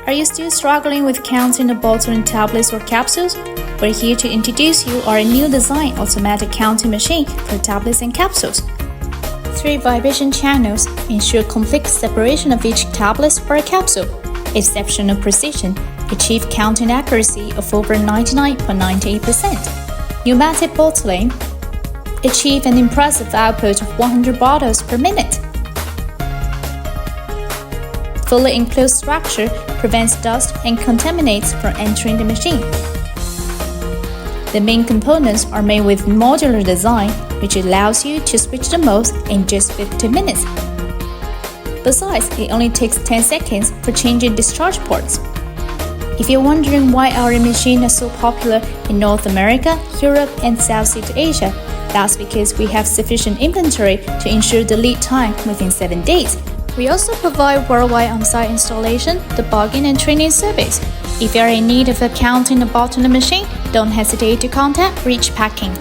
Are you still struggling with counting the bottling tablets or capsules? We're here to introduce you our new design automatic counting machine for tablets and capsules. 3 vibration channels ensure complete separation of each tablet or capsule. Exceptional precision, achieve counting accuracy of over 99.98%. Pneumatic bottling, achieve an impressive output of 100 bottles per minute. Fully enclosed structure prevents dust and contaminants from entering the machine. The main components are made with modular design, which allows you to switch the modes in just 15 minutes. Besides, it only takes 10 seconds for changing discharge ports. If you're wondering why our machine is so popular in North America, Europe, and Southeast Asia, that's because we have sufficient inventory to ensure the lead time within 7 days. We also provide worldwide on-site installation, debugging, and training service. If you are in need of a counting and bottling machine, don't hesitate to contact Reach Packing.